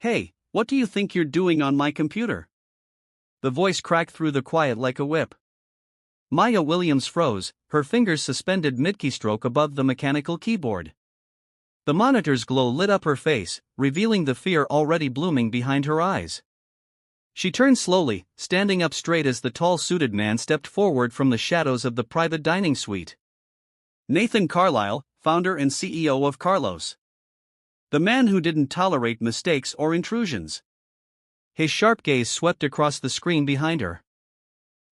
Hey, what do you think you're doing on my computer? The voice cracked through the quiet like a whip. Maya Williams froze, her fingers suspended mid-keystroke above the mechanical keyboard. The monitor's glow lit up her face, revealing the fear already blooming behind her eyes. She turned slowly, standing up straight as the tall suited man stepped forward from the shadows of the private dining suite. Nathan Carlisle, founder and CEO of Carlos. The man who didn't tolerate mistakes or intrusions. His sharp gaze swept across the screen behind her.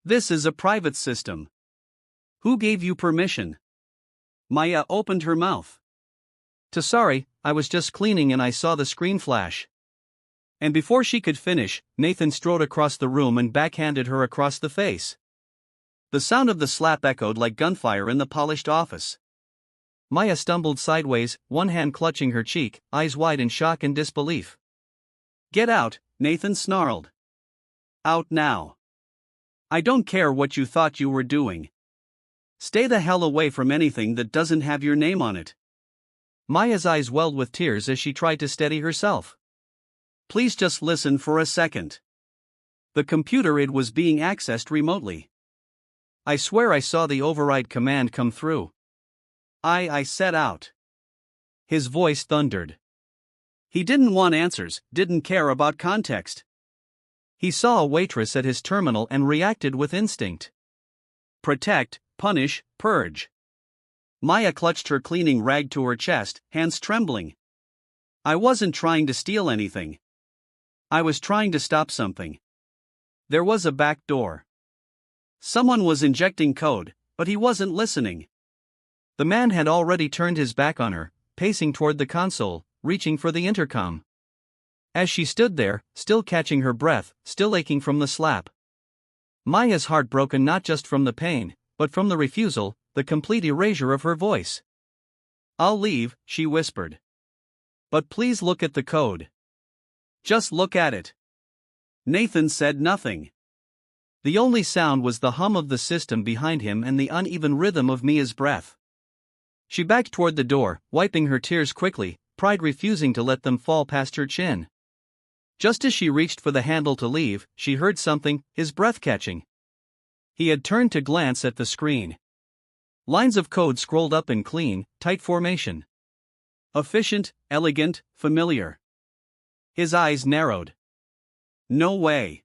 This is a private system. Who gave you permission? Maya opened her mouth. Sorry, I was just cleaning and I saw the screen flash. And before she could finish, Nathan strode across the room and backhanded her across the face. The sound of the slap echoed like gunfire in the polished office. Maya stumbled sideways, one hand clutching her cheek, eyes wide in shock and disbelief. Get out, Nathan snarled. Out now. I don't care what you thought you were doing. Stay the hell away from anything that doesn't have your name on it. Maya's eyes welled with tears as she tried to steady herself. Please just listen for a second. The computer, it was being accessed remotely. I swear I saw the override command come through. I set out. His voice thundered. He didn't want answers, didn't care about context. He saw a waitress at his terminal and reacted with instinct. Protect, punish, purge. Maya clutched her cleaning rag to her chest, hands trembling. I wasn't trying to steal anything. I was trying to stop something. There was a back door. Someone was injecting code, but he wasn't listening. The man had already turned his back on her, pacing toward the console, reaching for the intercom. As she stood there, still catching her breath, still aching from the slap. Maya's heart broken not just from the pain, but from the refusal, the complete erasure of her voice. I'll leave, she whispered. But please look at the code. Just look at it. Nathan said nothing. The only sound was the hum of the system behind him and the uneven rhythm of Mia's breath. She backed toward the door, wiping her tears quickly, pride refusing to let them fall past her chin. Just as she reached for the handle to leave, she heard something, his breath catching. He had turned to glance at the screen. Lines of code scrolled up in clean, tight formation. Efficient, elegant, familiar. His eyes narrowed. No way.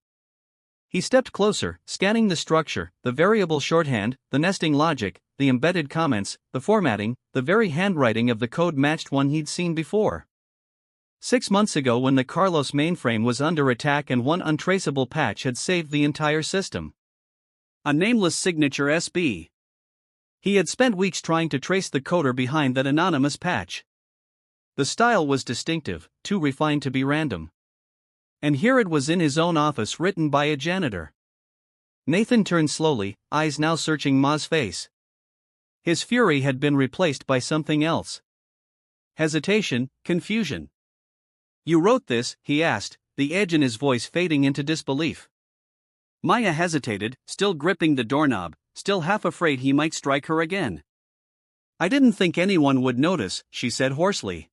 He stepped closer, scanning the structure, the variable shorthand, the nesting logic, the embedded comments, the formatting, the very handwriting of the code matched one he'd seen before. 6 months ago, when the Carlos mainframe was under attack and one untraceable patch had saved the entire system. A nameless signature SB. He had spent weeks trying to trace the coder behind that anonymous patch. The style was distinctive, too refined to be random. And here it was in his own office, written by a janitor. Nathan turned slowly, eyes now searching Ma's face. His fury had been replaced by something else. Hesitation, confusion. You wrote this, he asked, the edge in his voice fading into disbelief. Maya hesitated, still gripping the doorknob, still half afraid he might strike her again. I didn't think anyone would notice, she said hoarsely.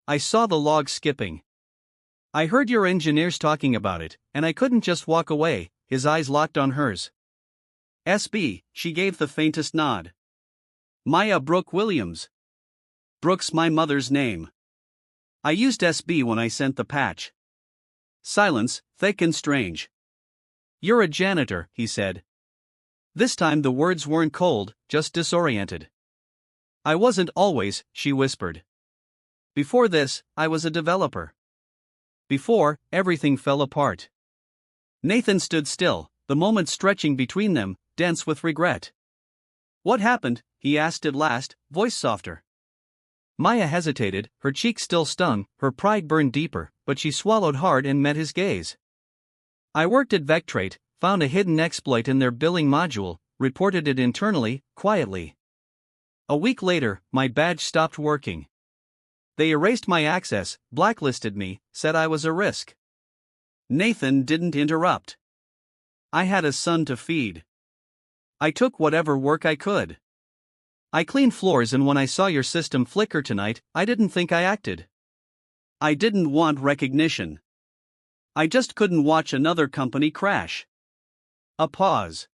I saw the log skipping. I heard your engineers talking about it, and I couldn't just walk away. His eyes locked on hers. SB, she gave the faintest nod. Maya Brooke Williams. Brooke's my mother's name. I used SB when I sent the patch. Silence, thick and strange. You're a janitor, he said. This time the words weren't cold, just disoriented. I wasn't always, she whispered. Before this, I was a developer. Before, everything fell apart. Nathan stood still, the moment stretching between them, dense with regret. What happened? He asked at last, voice softer. Maya hesitated, her cheek still stung, her pride burned deeper, but she swallowed hard and met his gaze. I worked at Vectrate, found a hidden exploit in their billing module, reported it internally, quietly. A week later, my badge stopped working. They erased my access, blacklisted me, said I was a risk. Nathan didn't interrupt. I had a son to feed. I took whatever work I could. I cleaned floors, and when I saw your system flicker tonight, I didn't think I acted. I didn't want recognition. I just couldn't watch another company crash. A pause.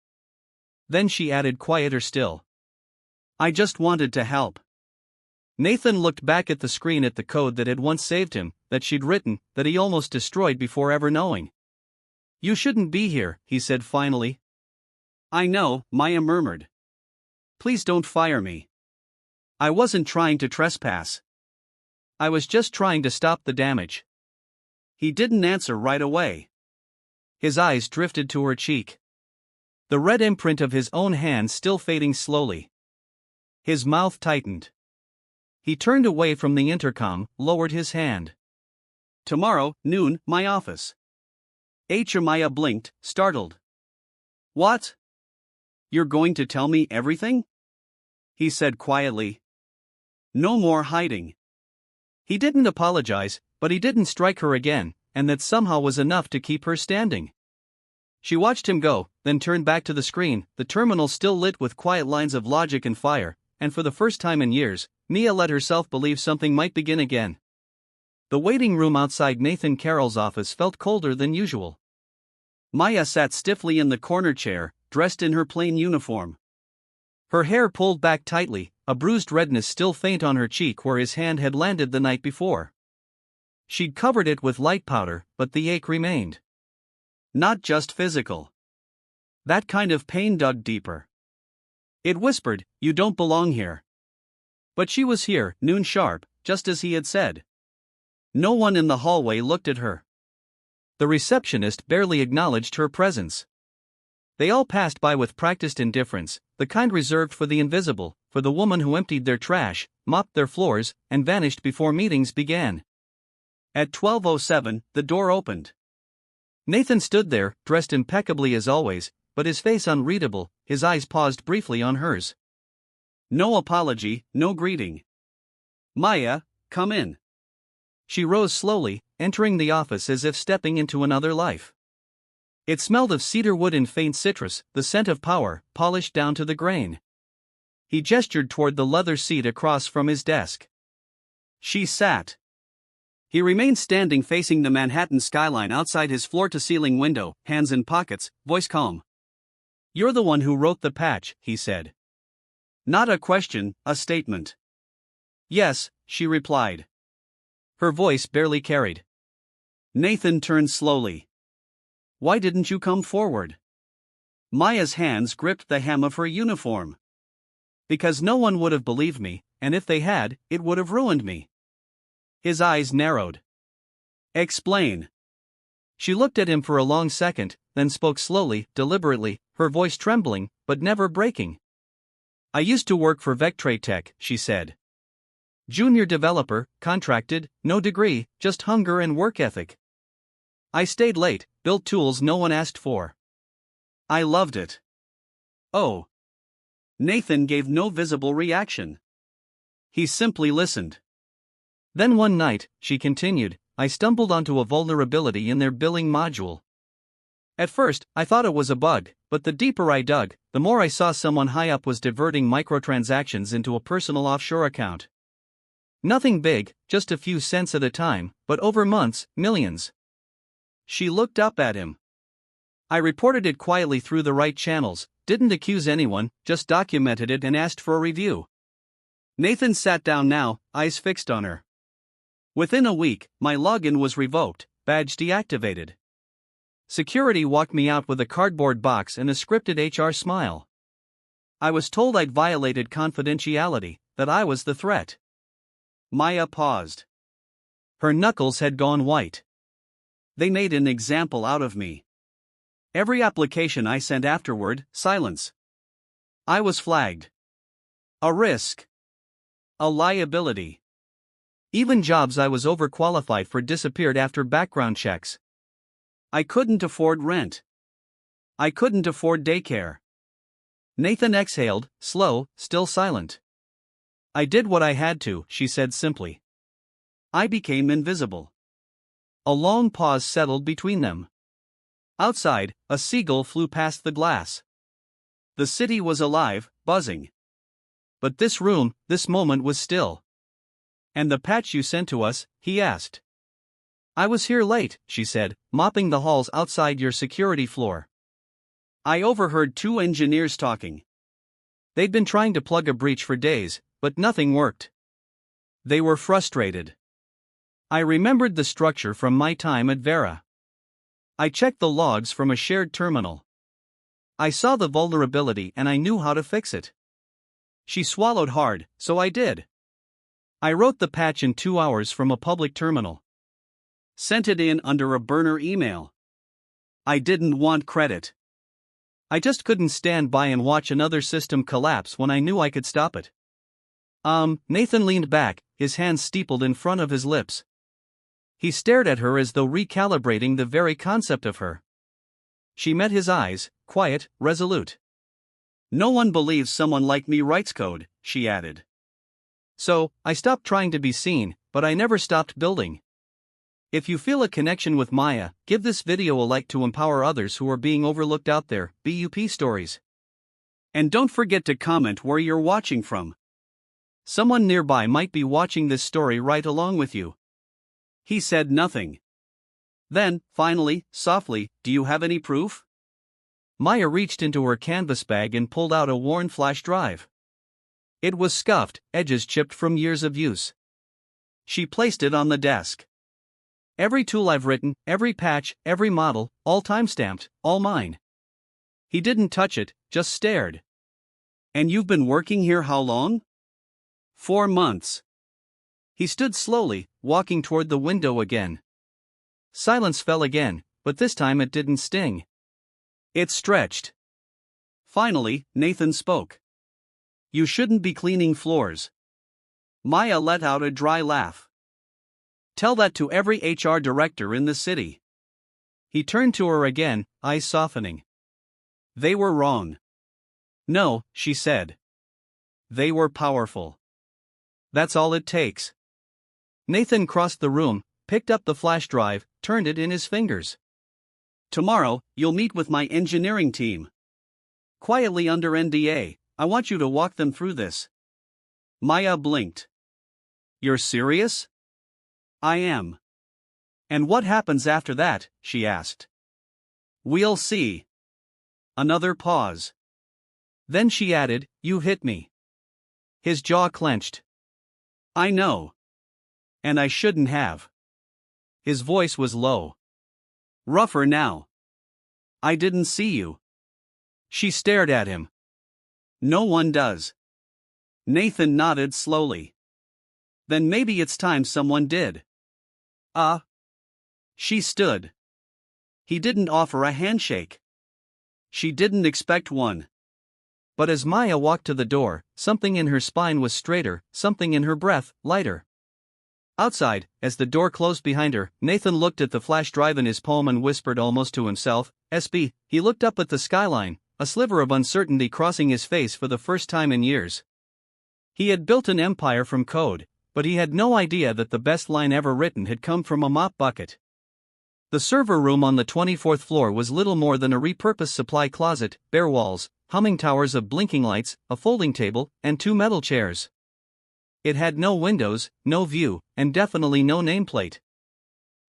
Then she added quieter still. I just wanted to help. Nathan looked back at the screen at the code that had once saved him, that she'd written, that he almost destroyed before ever knowing. You shouldn't be here, he said finally. I know, Maya murmured. Please don't fire me. I wasn't trying to trespass. I was just trying to stop the damage. He didn't answer right away. His eyes drifted to her cheek. The red imprint of his own hand still fading slowly. His mouth tightened. He turned away from the intercom, lowered his hand. Tomorrow, noon, my office. Maya blinked, startled. What? You're going to tell me everything? He said quietly. No more hiding. He didn't apologize, but he didn't strike her again, and that somehow was enough to keep her standing. She watched him go, then turned back to the screen, the terminal still lit with quiet lines of logic and fire, and for the first time in years, Mia let herself believe something might begin again. The waiting room outside Nathan Carroll's office felt colder than usual. Maya sat stiffly in the corner chair, dressed in her plain uniform. Her hair pulled back tightly, a bruised redness still faint on her cheek where his hand had landed the night before. She'd covered it with light powder, but the ache remained. Not just physical. That kind of pain dug deeper. It whispered, you don't belong here. But she was here, noon sharp, just as he had said. No one in the hallway looked at her. The receptionist barely acknowledged her presence. They all passed by with practiced indifference, the kind reserved for the invisible, for the woman who emptied their trash, mopped their floors, and vanished before meetings began. At 12:07, the door opened. Nathan stood there, dressed impeccably as always, but his face unreadable, his eyes paused briefly on hers. No apology, no greeting. Maya, come in. She rose slowly, entering the office as if stepping into another life. It smelled of cedar wood and faint citrus, the scent of power, polished down to the grain. He gestured toward the leather seat across from his desk. She sat. He remained standing facing the Manhattan skyline outside his floor-to-ceiling window, hands in pockets, voice calm. You're the one who wrote the patch, he said. Not a question, a statement. Yes, she replied. Her voice barely carried. Nathan turned slowly. Why didn't you come forward? Maya's hands gripped the hem of her uniform. Because no one would have believed me, and if they had, it would have ruined me. His eyes narrowed. Explain. She looked at him for a long second, then spoke slowly, deliberately, her voice trembling, but never breaking. I used to work for Vectratech, she said. Junior developer, contracted, no degree, just hunger and work ethic. I stayed late, built tools no one asked for. I loved it. Oh. Nathan gave no visible reaction. He simply listened. Then one night, she continued, I stumbled onto a vulnerability in their billing module. At first, I thought it was a bug, but the deeper I dug, the more I saw someone high up was diverting microtransactions into a personal offshore account. Nothing big, just a few cents at a time, but over months, millions. She looked up at him. I reported it quietly through the right channels, didn't accuse anyone, just documented it and asked for a review. Nathan sat down now, eyes fixed on her. Within a week, my login was revoked, badge deactivated. Security walked me out with a cardboard box and a scripted HR smile. I was told I'd violated confidentiality, that I was the threat. Maya paused. Her knuckles had gone white. They made an example out of me. Every application I sent afterward, silence. I was flagged. A risk. A liability. Even jobs I was overqualified for disappeared after background checks. I couldn't afford rent. I couldn't afford daycare. Nathan exhaled, slow, still silent. I did what I had to, she said simply. I became invisible. A long pause settled between them. Outside, a seagull flew past the glass. The city was alive, buzzing. But this room, this moment was still. And the patch you sent to us, he asked. I was here late, she said, mopping the halls outside your security floor. I overheard two engineers talking. They'd been trying to plug a breach for days, but nothing worked. They were frustrated. I remembered the structure from my time at Vera. I checked the logs from a shared terminal. I saw the vulnerability and I knew how to fix it. She swallowed hard, so I did. I wrote the patch in 2 hours from a public terminal. Sent it in under a burner email. I didn't want credit. I just couldn't stand by and watch another system collapse when I knew I could stop it. Nathan leaned back, his hands steepled in front of his lips. He stared at her as though recalibrating the very concept of her. She met his eyes, quiet, resolute. No one believes someone like me writes code, she added. So, I stopped trying to be seen, but I never stopped building. If you feel a connection with Maya, give this video a like to empower others who are being overlooked out there. BUP stories. And don't forget to comment where you're watching from. Someone nearby might be watching this story right along with you. He said nothing. Then, finally, softly, do you have any proof? Maya reached into her canvas bag and pulled out a worn flash drive. It was scuffed, edges chipped from years of use. She placed it on the desk. Every tool I've written, every patch, every model, all timestamped, all mine. He didn't touch it, just stared. And you've been working here how long? 4 months. He stood slowly, walking toward the window again. Silence fell again, but this time it didn't sting. It stretched. Finally, Nathan spoke. You shouldn't be cleaning floors. Maya let out a dry laugh. Tell that to every HR director in the city. He turned to her again, eyes softening. They were wrong. No, she said. They were powerful. That's all it takes. Nathan crossed the room, picked up the flash drive, turned it in his fingers. Tomorrow, you'll meet with my engineering team. Quietly under NDA, I want you to walk them through this. Maya blinked. You're serious? I am. And what happens after that? She asked. We'll see. Another pause. Then she added, You hit me. His jaw clenched. I know. And I shouldn't have. His voice was low. Rougher now. I didn't see you. She stared at him. No one does. Nathan nodded slowly. Then maybe it's time someone did. She stood. He didn't offer a handshake. She didn't expect one. But as Maya walked to the door, something in her spine was straighter, something in her breath, lighter. Outside, as the door closed behind her, Nathan looked at the flash drive in his palm and whispered almost to himself, SB. He looked up at the skyline, a sliver of uncertainty crossing his face for the first time in years. He had built an empire from code, but he had no idea that the best line ever written had come from a mop bucket. The server room on the 24th floor was little more than a repurposed supply closet, bare walls, humming towers of blinking lights, a folding table, and 2 metal chairs. It had no windows, no view, and definitely no nameplate.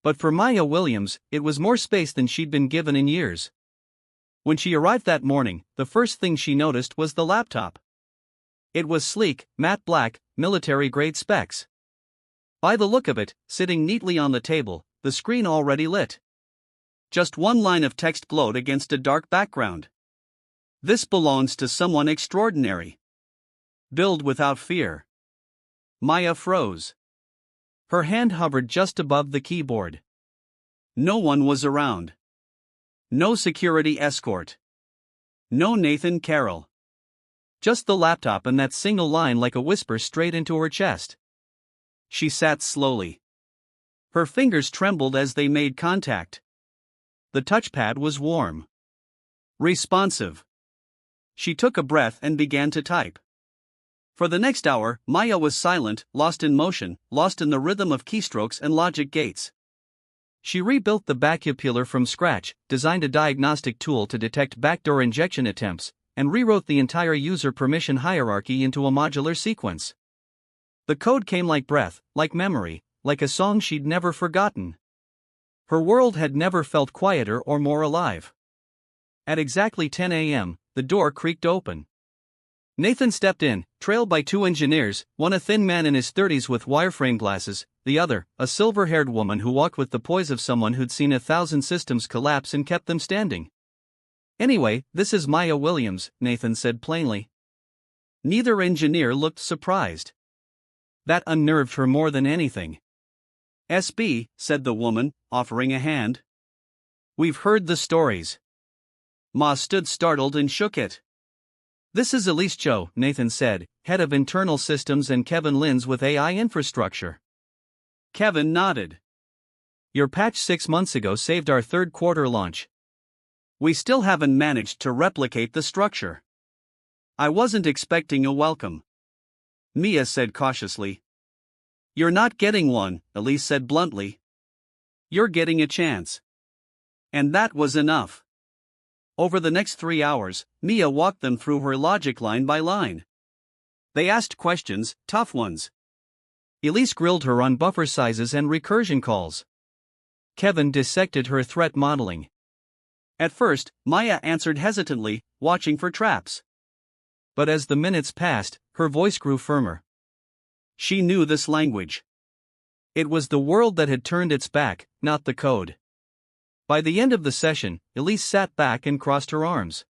But for Maya Williams, it was more space than she'd been given in years. When she arrived that morning, the first thing she noticed was the laptop. It was sleek, matte black, military-grade specs. By the look of it, sitting neatly on the table, the screen already lit. Just one line of text glowed against a dark background. This belongs to someone extraordinary. Build without fear. Maya froze. Her hand hovered just above the keyboard. No one was around. No security escort. No Nathan Carroll. Just the laptop and that single line like a whisper straight into her chest. She sat slowly. Her fingers trembled as they made contact. The touchpad was warm. Responsive. She took a breath and began to type. For the next hour, Maya was silent, lost in motion, lost in the rhythm of keystrokes and logic gates. She rebuilt the vacuum peeler from scratch, designed a diagnostic tool to detect backdoor injection attempts, and rewrote the entire user permission hierarchy into a modular sequence. The code came like breath, like memory, like a song she'd never forgotten. Her world had never felt quieter or more alive. At exactly 10 a.m., the door creaked open. Nathan stepped in, trailed by two engineers, one a thin man in his 30s with wireframe glasses, the other, a silver-haired woman who walked with the poise of someone who'd seen 1,000 systems collapse and kept them standing. "Anyway, this is Maya Williams," Nathan said plainly. Neither engineer looked surprised. That unnerved her more than anything. "SB," said the woman, offering a hand. "We've heard the stories." Ma stood startled and shook it. "This is Elise Cho," Nathan said, head of internal systems, and Kevin Linz with AI infrastructure. Kevin nodded. "Your patch 6 months ago saved our third quarter launch. We still haven't managed to replicate the structure." "I wasn't expecting a welcome," Mia said cautiously. "You're not getting one," Elise said bluntly. "You're getting a chance." And that was enough. Over the next 3 hours, Mia walked them through her logic line by line. They asked questions, tough ones. Elise grilled her on buffer sizes and recursion calls. Kevin dissected her threat modeling. At first, Maya answered hesitantly, watching for traps. But as the minutes passed, her voice grew firmer. She knew this language. It was the world that had turned its back, not the code. By the end of the session, Elise sat back and crossed her arms.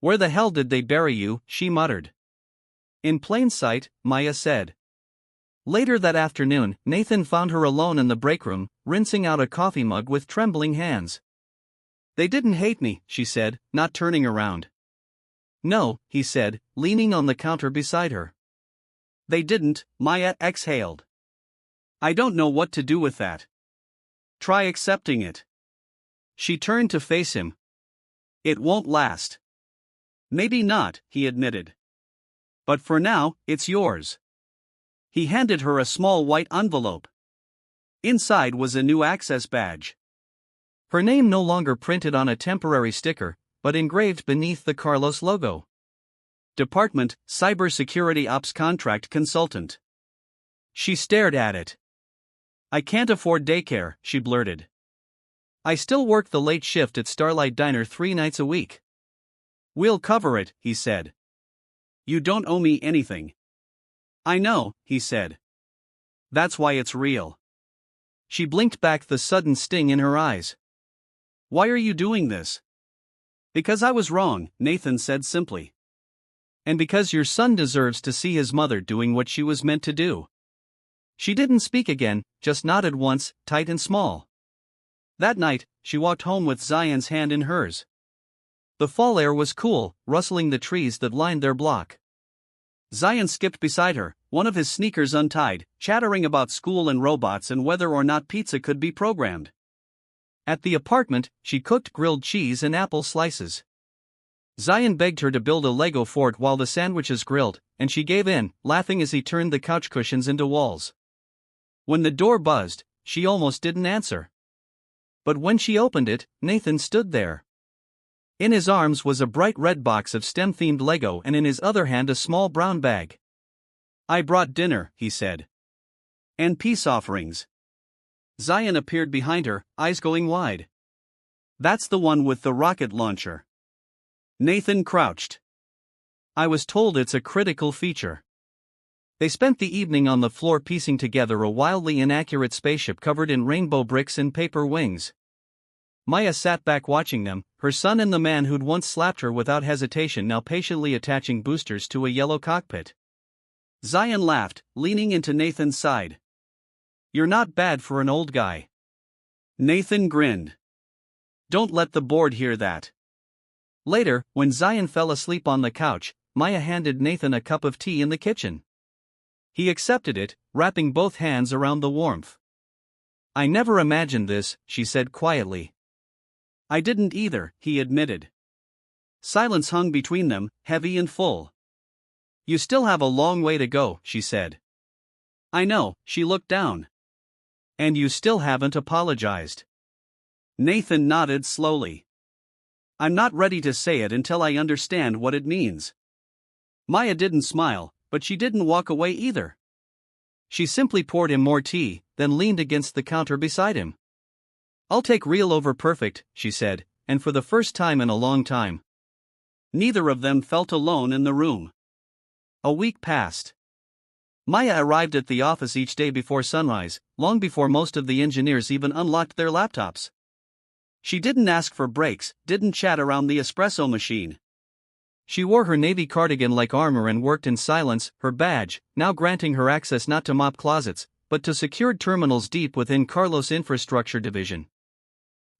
"Where the hell did they bury you?" she muttered. "In plain sight," Maya said. Later that afternoon, Nathan found her alone in the break room, rinsing out a coffee mug with trembling hands. "They didn't hate me," she said, not turning around. "No," he said, leaning on the counter beside her. "They didn't," Maya exhaled. "I don't know what to do with that." "Try accepting it." She turned to face him. "It won't last." "Maybe not," he admitted. "But for now, it's yours." He handed her a small white envelope. Inside was a new access badge. Her name no longer printed on a temporary sticker, but engraved beneath the Carlos logo. Department, Cybersecurity Ops Contract Consultant. She stared at it. "I can't afford daycare," she blurted. "I still work the late shift at Starlight Diner 3 nights a week." "We'll cover it," he said. "You don't owe me anything." "I know," he said. "That's why it's real." She blinked back, the sudden sting in her eyes. "Why are you doing this?" "Because I was wrong," Nathan said simply. "And because your son deserves to see his mother doing what she was meant to do." She didn't speak again, just nodded once, tight and small. That night, she walked home with Zion's hand in hers. The fall air was cool, rustling the trees that lined their block. Zion skipped beside her, one of his sneakers untied, chattering about school and robots and whether or not pizza could be programmed. At the apartment, she cooked grilled cheese and apple slices. Zion begged her to build a Lego fort while the sandwiches grilled, and she gave in, laughing as he turned the couch cushions into walls. When the door buzzed, she almost didn't answer. But when she opened it, Nathan stood there. In his arms was a bright red box of STEM-themed Lego, and in his other hand a small brown bag. "I brought dinner," he said. "And peace offerings." Zion appeared behind her, eyes going wide. "That's the one with the rocket launcher." Nathan crouched. "I was told it's a critical feature." They spent the evening on the floor piecing together a wildly inaccurate spaceship covered in rainbow bricks and paper wings. Maya sat back watching them, her son and the man who'd once slapped her without hesitation now patiently attaching boosters to a yellow cockpit. Zion laughed, leaning into Nathan's side. "You're not bad for an old guy." Nathan grinned. "Don't let the board hear that." Later, when Zion fell asleep on the couch, Maya handed Nathan a cup of tea in the kitchen. He accepted it, wrapping both hands around the warmth. "I never imagined this," she said quietly. "I didn't either," he admitted. Silence hung between them, heavy and full. "You still have a long way to go," she said. "I know," she looked down. "And you still haven't apologized." Nathan nodded slowly. "I'm not ready to say it until I understand what it means." Maya didn't smile, but she didn't walk away either. She simply poured him more tea, then leaned against the counter beside him. I'll take real over perfect, she said, and for the first time in a long time. Neither of them felt alone in the room. A week passed. Maya arrived at the office each day before sunrise, long before most of the engineers even unlocked their laptops. She didn't ask for breaks, didn't chat around the espresso machine. She wore her navy cardigan like armor and worked in silence, her badge, now granting her access not to mop closets, but to secured terminals deep within Carlos' infrastructure division.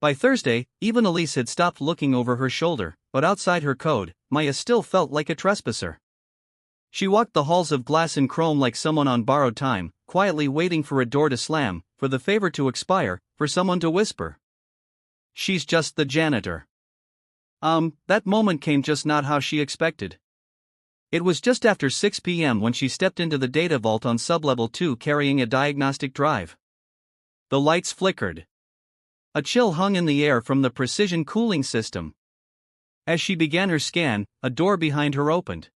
By Thursday, even Elise had stopped looking over her shoulder, but outside her code, Maya still felt like a trespasser. She walked the halls of glass and chrome like someone on borrowed time, quietly waiting for a door to slam, for the favor to expire, for someone to whisper. "She's just the janitor." That moment came just not how she expected. It was just after 6 p.m. when she stepped into the data vault on sublevel 2 carrying a diagnostic drive. The lights flickered. A chill hung in the air from the precision cooling system. As she began her scan, a door behind her opened.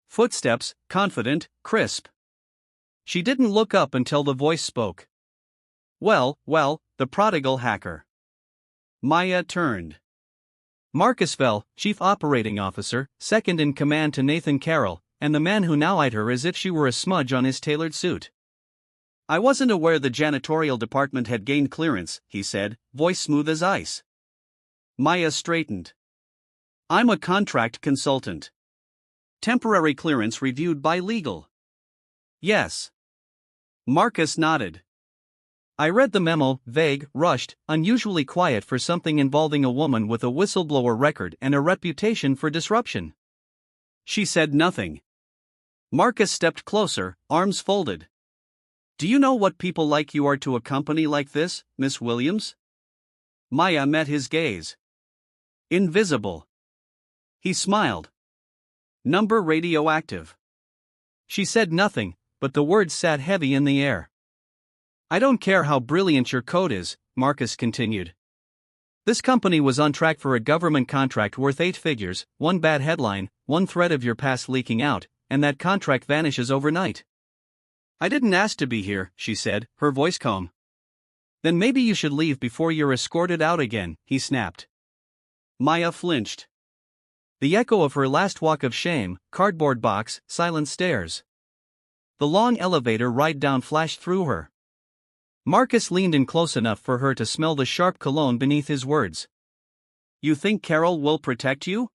Footsteps, confident, crisp. She didn't look up until the voice spoke. Well, the prodigal hacker. Maya turned. Marcus Fell, Chief Operating Officer, second in command to Nathan Carroll, and the man who now eyed her as if she were a smudge on his tailored suit. "I wasn't aware the janitorial department had gained clearance," he said, voice smooth as ice. Maya straightened. "I'm a contract consultant. Temporary clearance reviewed by legal." "Yes." Marcus nodded. "I read the memo, vague, rushed, unusually quiet for something involving a woman with a whistleblower record and a reputation for disruption." She said nothing. Marcus stepped closer, arms folded. "Do you know what people like you are to a company like this, Miss Williams?" Maya met his gaze. "Invisible." He smiled. "Number radioactive." She said nothing, but the words sat heavy in the air. "I don't care how brilliant your code is," Marcus continued. "This company was on track for a government contract worth 8 figures, one bad headline, one thread of your past leaking out, and that contract vanishes overnight." "I didn't ask to be here," she said, her voice calm. "Then maybe you should leave before you're escorted out again," he snapped. Maya flinched. The echo of her last walk of shame, cardboard box, silent stairs. The long elevator ride down flashed through her. Marcus leaned in close enough for her to smell the sharp cologne beneath his words. "You think Carroll will protect you?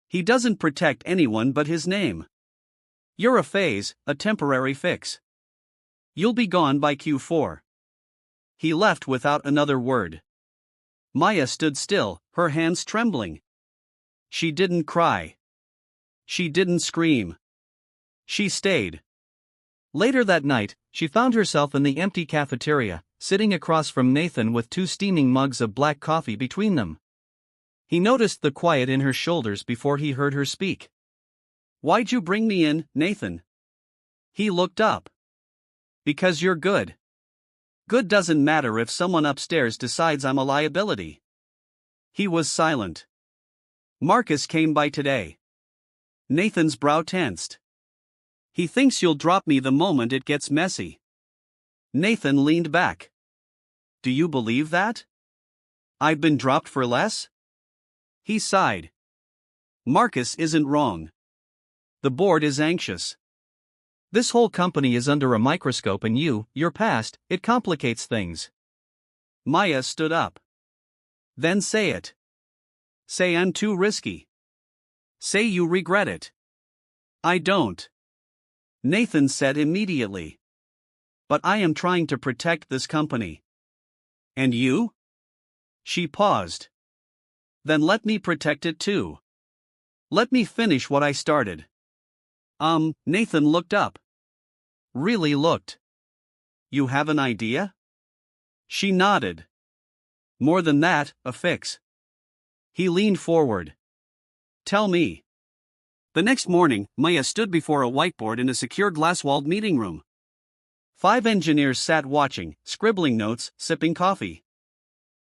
He doesn't protect anyone but his name. You're a phase, a temporary fix. You'll be gone by Q4. He left without another word. Maya stood still, her hands trembling. She didn't cry. She didn't scream. She stayed. Later that night, she found herself in the empty cafeteria, sitting across from Nathan with 2 steaming mugs of black coffee between them. He noticed the quiet in her shoulders before he heard her speak. "Why'd you bring me in, Nathan?" He looked up. "Because you're good. Good doesn't matter if someone upstairs decides I'm a liability." He was silent. "Marcus came by today." Nathan's brow tensed. "He thinks you'll drop me the moment it gets messy." Nathan leaned back. "Do you believe that? I've been dropped for less?" He sighed. "Marcus isn't wrong. The board is anxious. This whole company is under a microscope and your past, it complicates things." Maya stood up. "Then say it. Say I'm too risky. Say you regret it." "I don't," Nathan said immediately. "But I am trying to protect this company." "And you?" She paused. "Then let me protect it too. Let me finish what I started." Nathan looked up. Really looked. "You have an idea?" She nodded. "More than that, a fix." He leaned forward. "Tell me." The next morning, Maya stood before a whiteboard in a secure glass-walled meeting room. 5 engineers sat watching, scribbling notes, sipping coffee.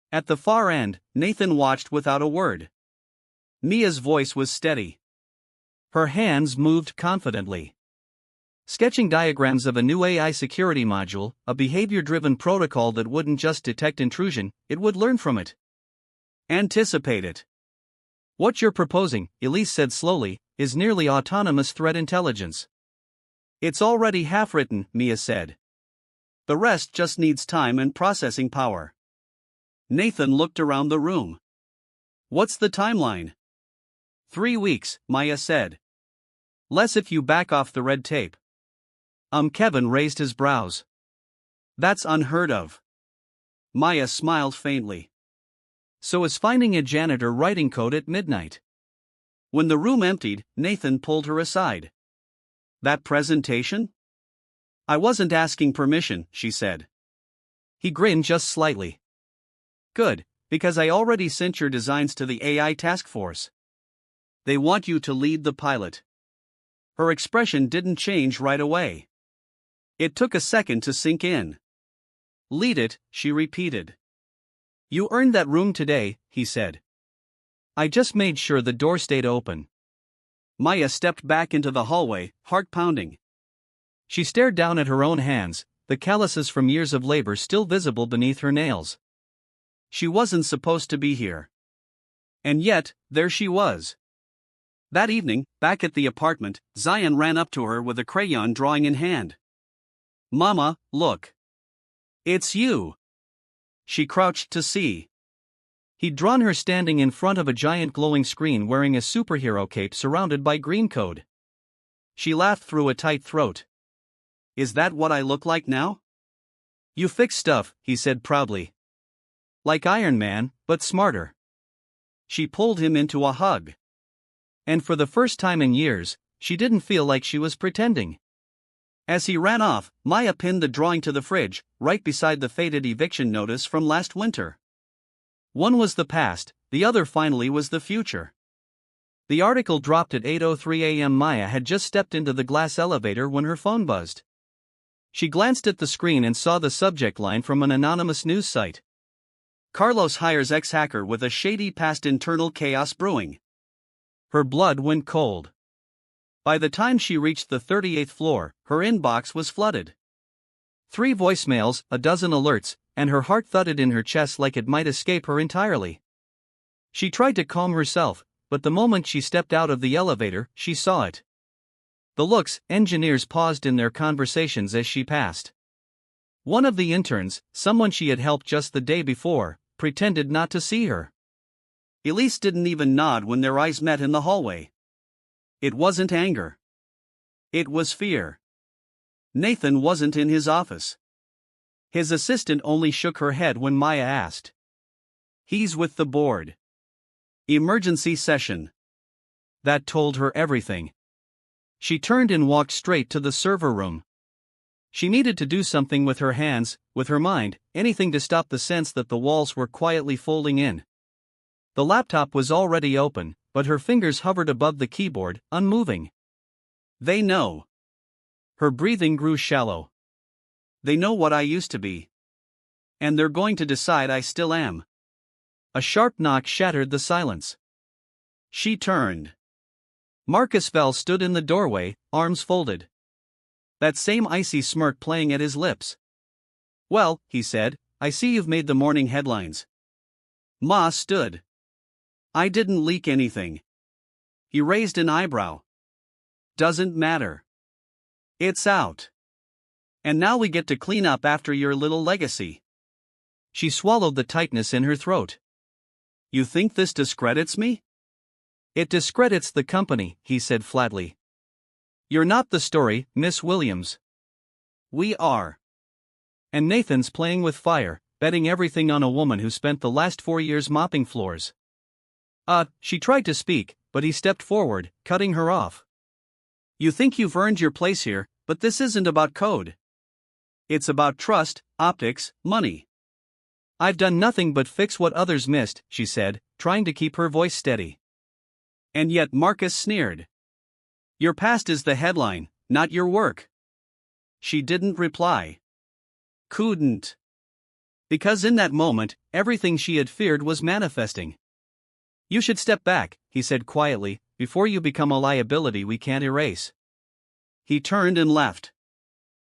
At the far end, Nathan watched without a word. Mia's voice was steady. Her hands moved confidently. sketching diagrams of a new AI security module, a behavior-driven protocol that wouldn't just detect intrusion, it would learn from it. Anticipate it. What you're proposing, Elise said slowly, is nearly autonomous threat intelligence. It's already half-written, Mia said. The rest just needs time and processing power. Nathan looked around the room. What's the timeline? 3 weeks, Maya said. Less if you back off the red tape. Kevin raised his brows. That's unheard of. Maya smiled faintly. So is finding a janitor writing code at midnight. When the room emptied, Nathan pulled her aside. That presentation? I wasn't asking permission, she said. He grinned just slightly. Good, because I already sent your designs to the AI task force. They want you to lead the pilot. Her expression didn't change right away. It took a second to sink in. Lead it, she repeated. You earned that room today, he said. I just made sure the door stayed open. Maya stepped back into the hallway, heart pounding. She stared down at her own hands, the calluses from years of labor still visible beneath her nails. She wasn't supposed to be here. And yet, there she was. That evening, back at the apartment, Zion ran up to her with a crayon drawing in hand. Mama, look. It's you. She crouched to see. He'd drawn her standing in front of a giant glowing screen wearing a superhero cape surrounded by green code. She laughed through a tight throat. Is that what I look like now? You fix stuff, he said proudly. Like Iron Man, but smarter. She pulled him into a hug. And for the first time in years, she didn't feel like she was pretending. As he ran off, Maya pinned the drawing to the fridge, right beside the faded eviction notice from last winter. One was the past, the other finally was the future. The article dropped at 8:03 a.m. Maya had just stepped into the glass elevator when her phone buzzed. She glanced at the screen and saw the subject line from an anonymous news site. Carlos hires ex-hacker with a shady past, internal chaos brewing. Her blood went cold. By the time she reached the 38th floor, her inbox was flooded. 3 voicemails, a dozen alerts, and her heart thudded in her chest like it might escape her entirely. She tried to calm herself, but the moment she stepped out of the elevator, she saw it. The looks, engineers paused in their conversations as she passed. One of the interns, someone she had helped just the day before, pretended not to see her. Elise didn't even nod when their eyes met in the hallway. It wasn't anger. It was fear. Nathan wasn't in his office. His assistant only shook her head when Maya asked. He's with the board. Emergency session. That told her everything. She turned and walked straight to the server room. She needed to do something with her hands, with her mind, anything to stop the sense that the walls were quietly folding in. The laptop was already open, but her fingers hovered above the keyboard, unmoving. They know. Her breathing grew shallow. They know what I used to be. And they're going to decide I still am. A sharp knock shattered the silence. She turned. Marcus Fell stood in the doorway, arms folded. That same icy smirk playing at his lips. Well, he said, I see you've made the morning headlines. Ma stood. I didn't leak anything. He raised an eyebrow. Doesn't matter. It's out. And now we get to clean up after your little legacy. She swallowed the tightness in her throat. You think this discredits me? It discredits the company, he said flatly. You're not the story, Miss Williams. We are. And Nathan's playing with fire, betting everything on a woman who spent the last 4 years mopping floors. She tried to speak, but he stepped forward, cutting her off. You think you've earned your place here, but this isn't about code. It's about trust, optics, money. I've done nothing but fix what others missed, she said, trying to keep her voice steady. And yet Marcus sneered. Your past is the headline, not your work. She didn't reply. Couldn't. Because in that moment, everything she had feared was manifesting. You should step back, he said quietly, before you become a liability we can't erase. He turned and left.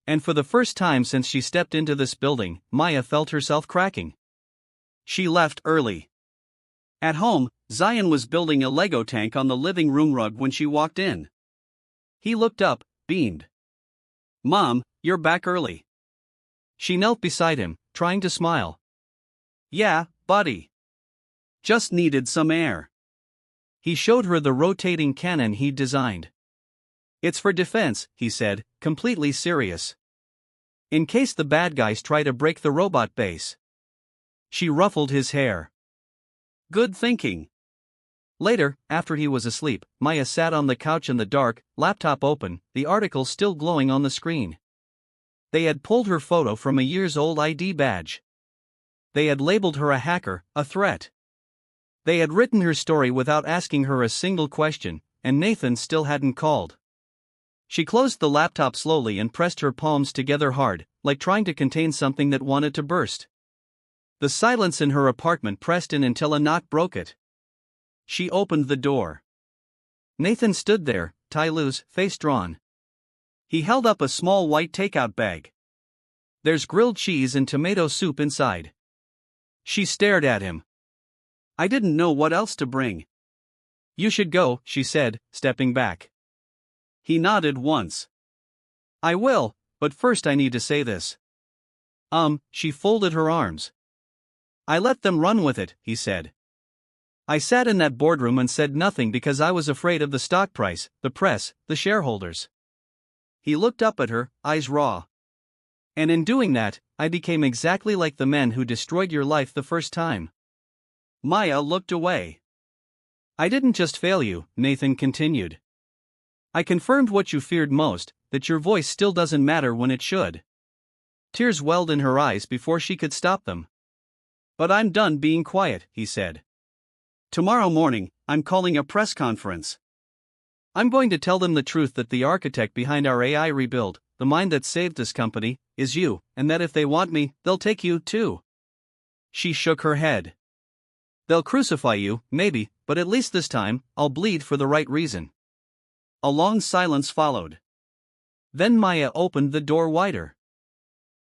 And for the first time since she stepped into this building, Maya felt herself cracking. She left early. At home, Zion was building a Lego tank on the living room rug when she walked in. He looked up, beamed. "Mom, you're back early." She knelt beside him, trying to smile. "Yeah, buddy. Just needed some air." He showed her the rotating cannon he'd designed. "It's for defense," he said, completely serious. "In case the bad guys try to break the robot base." She ruffled his hair. "Good thinking." Later, after he was asleep, Maya sat on the couch in the dark, laptop open, the article still glowing on the screen. They had pulled her photo from a years-old ID badge. They had labeled her a hacker, a threat. They had written her story without asking her a single question, and Nathan still hadn't called. She closed the laptop slowly and pressed her palms together hard, like trying to contain something that wanted to burst. The silence in her apartment pressed in until a knock broke it. She opened the door. Nathan stood there, tie loose, face drawn. He held up a small white takeout bag. "There's grilled cheese and tomato soup inside." She stared at him. "I didn't know what else to bring." "You should go," she said, stepping back. He nodded once. "I will, but first I need to say this." She folded her arms. "I let them run with it," he said. "I sat in that boardroom and said nothing because I was afraid of the stock price, the press, the shareholders." He looked up at her, eyes raw. "And in doing that, I became exactly like the men who destroyed your life the first time." Maya looked away. "I didn't just fail you," Nathan continued. "I confirmed what you feared most, that your voice still doesn't matter when it should." Tears welled in her eyes before she could stop them. "But I'm done being quiet," he said. "Tomorrow morning, I'm calling a press conference. I'm going to tell them the truth that the architect behind our AI rebuild, the mind that saved this company, is you, and that if they want me, they'll take you, too." She shook her head. "They'll crucify you, maybe, but at least this time, I'll bleed for the right reason." A long silence followed. Then Maya opened the door wider.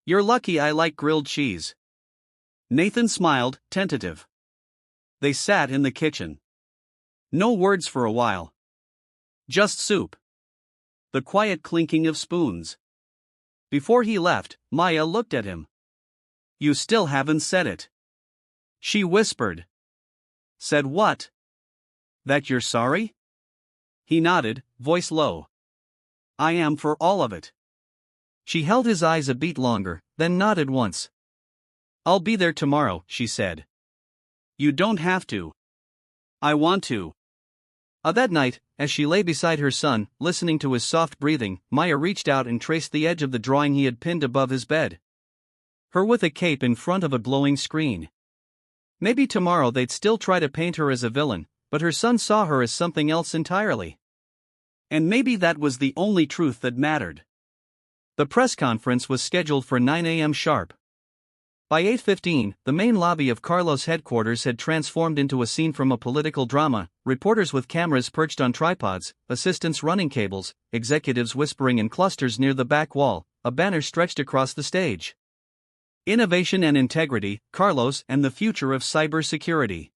"You're lucky I like grilled cheese." Nathan smiled, tentative. They sat in the kitchen. No words for a while. Just soup. The quiet clinking of spoons. Before he left, Maya looked at him. "You still haven't said it." She whispered. "Said what?" "That you're sorry?" He nodded, voice low. "I am for all of it." She held his eyes a beat longer, then nodded once. "I'll be there tomorrow," she said. "You don't have to." "I want to." That night, as she lay beside her son, listening to his soft breathing, Maya reached out and traced the edge of the drawing he had pinned above his bed. Her with a cape in front of a glowing screen. Maybe tomorrow they'd still try to paint her as a villain, but her son saw her as something else entirely. And maybe that was the only truth that mattered. The press conference was scheduled for 9 a.m. sharp. By 8:15, the main lobby of Carlos' headquarters had transformed into a scene from a political drama, reporters with cameras perched on tripods, assistants running cables, executives whispering in clusters near the back wall, a banner stretched across the stage. Innovation and Integrity, Carlos and the Future of Cybersecurity.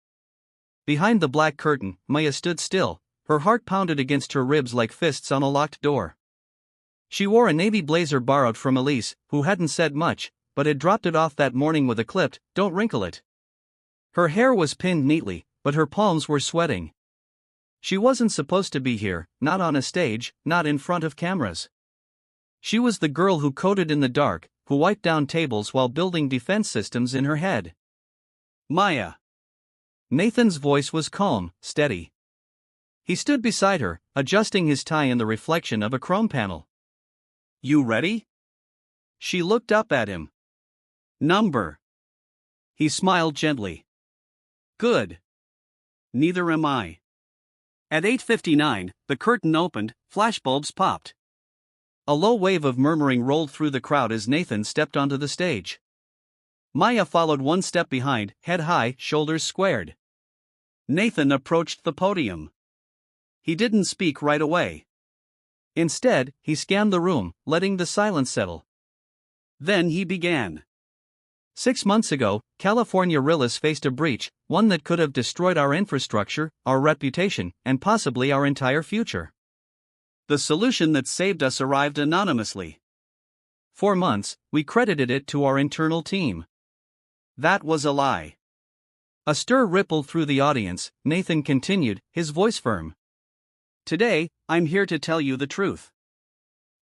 Behind the black curtain, Maya stood still, her heart pounded against her ribs like fists on a locked door. She wore a navy blazer borrowed from Elise, who hadn't said much, but had dropped it off that morning with a clipped, "Don't wrinkle it." Her hair was pinned neatly, but her palms were sweating. She wasn't supposed to be here, not on a stage, not in front of cameras. She was the girl who coded in the dark, who wiped down tables while building defense systems in her head. "Maya." Nathan's voice was calm, steady. He stood beside her, adjusting his tie in the reflection of a chrome panel. "You ready?" She looked up at him. "Number." He smiled gently. "Good. Neither am I." At 8:59, the curtain opened, flashbulbs popped. A low wave of murmuring rolled through the crowd as Nathan stepped onto the stage. Maya followed one step behind, head high, shoulders squared. Nathan approached the podium. He didn't speak right away. Instead, he scanned the room, letting the silence settle. Then he began. 6 months ago, California Realists faced a breach, one that could have destroyed our infrastructure, our reputation, and possibly our entire future. The solution that saved us arrived anonymously. For months, we credited it to our internal team. That was a lie. A stir rippled through the audience. Nathan continued, his voice firm. Today, I'm here to tell you the truth.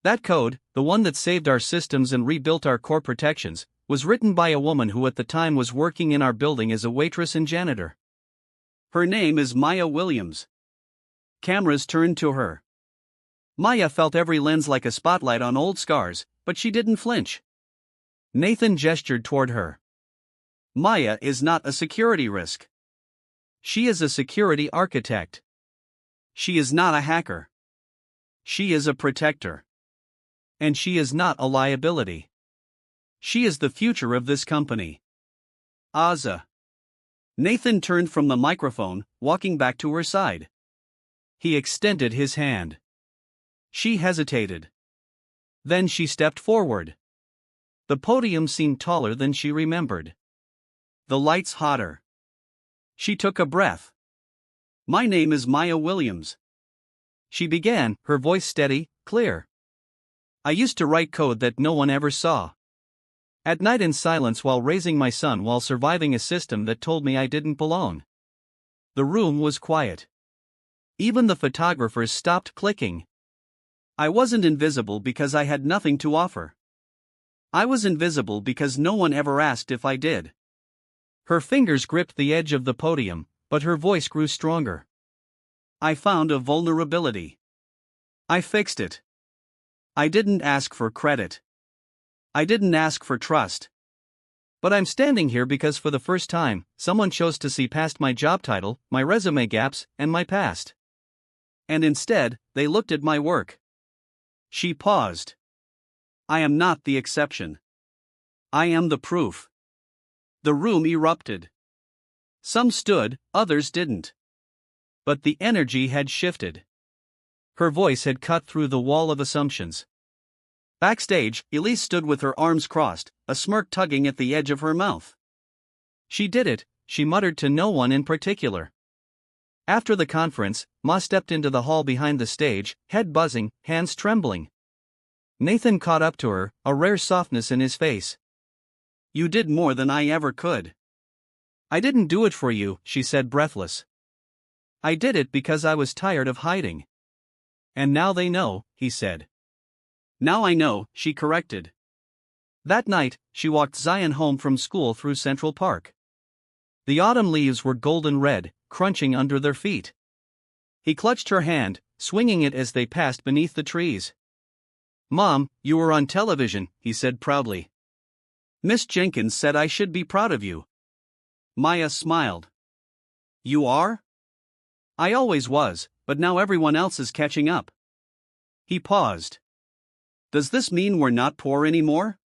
That code, the one that saved our systems and rebuilt our core protections, was written by a woman who at the time was working in our building as a waitress and janitor. Her name is Maya Williams. Cameras turned to her. Maya felt every lens like a spotlight on old scars, but she didn't flinch. Nathan gestured toward her. Maya is not a security risk. She is a security architect. She is not a hacker. She is a protector. And she is not a liability. She is the future of this company. Aza. Nathan turned from the microphone, walking back to her side. He extended his hand. She hesitated. Then she stepped forward. The podium seemed taller than she remembered. The lights hotter. She took a breath. My name is Maya Williams. She began, her voice steady, clear. I used to write code that no one ever saw. At night in silence while raising my son while surviving a system that told me I didn't belong. The room was quiet. Even the photographers stopped clicking. I wasn't invisible because I had nothing to offer. I was invisible because no one ever asked if I did. Her fingers gripped the edge of the podium, but her voice grew stronger. I found a vulnerability. I fixed it. I didn't ask for credit. I didn't ask for trust. But I'm standing here because for the first time, someone chose to see past my job title, my resume gaps, and my past. And instead, they looked at my work. She paused. I am not the exception. I am the proof. The room erupted. Some stood, others didn't. But the energy had shifted. Her voice had cut through the wall of assumptions. Backstage, Elise stood with her arms crossed, a smirk tugging at the edge of her mouth. She did it, she muttered to no one in particular. After the conference, Ma stepped into the hall behind the stage, head buzzing, hands trembling. Nathan caught up to her, a rare softness in his face. You did more than I ever could. I didn't do it for you, she said breathless. I did it because I was tired of hiding. And now they know, he said. Now I know, she corrected. That night, she walked Zion home from school through Central Park. The autumn leaves were golden red, crunching under their feet. He clutched her hand, swinging it as they passed beneath the trees. Mom, you were on television, he said proudly. Miss Jenkins said I should be proud of you. Maya smiled. You are? I always was, but now everyone else is catching up. He paused. Does this mean we're not poor anymore?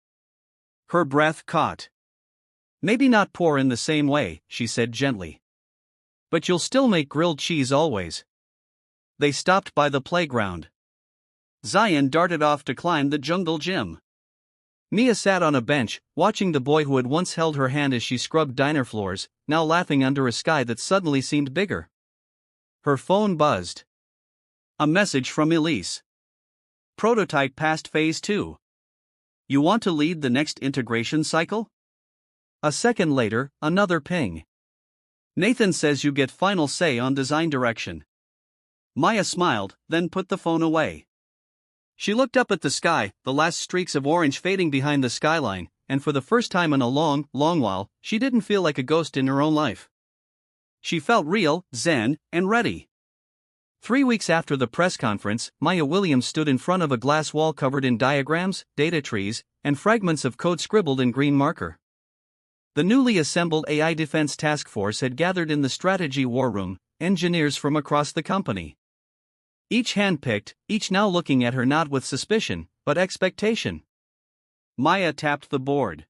Her breath caught. Maybe not poor in the same way, she said gently. But you'll still make grilled cheese always. They stopped by the playground. Zion darted off to climb the jungle gym. Mia sat on a bench, watching the boy who had once held her hand as she scrubbed diner floors, now laughing under a sky that suddenly seemed bigger. Her phone buzzed. A message from Elise. Prototype past phase 2. You want to lead the next integration cycle? A second later, another ping. Nathan says you get final say on design direction. Maya smiled, then put the phone away. She looked up at the sky, the last streaks of orange fading behind the skyline, and for the first time in a long, long while, she didn't feel like a ghost in her own life. She felt real, zen, and ready. 3 weeks after the press conference, Maya Williams stood in front of a glass wall covered in diagrams, data trees, and fragments of code scribbled in green marker. The newly assembled AI Defense Task Force had gathered in the strategy war room, engineers from across the company. Each handpicked, each now looking at her not with suspicion, but expectation. Maya tapped the board.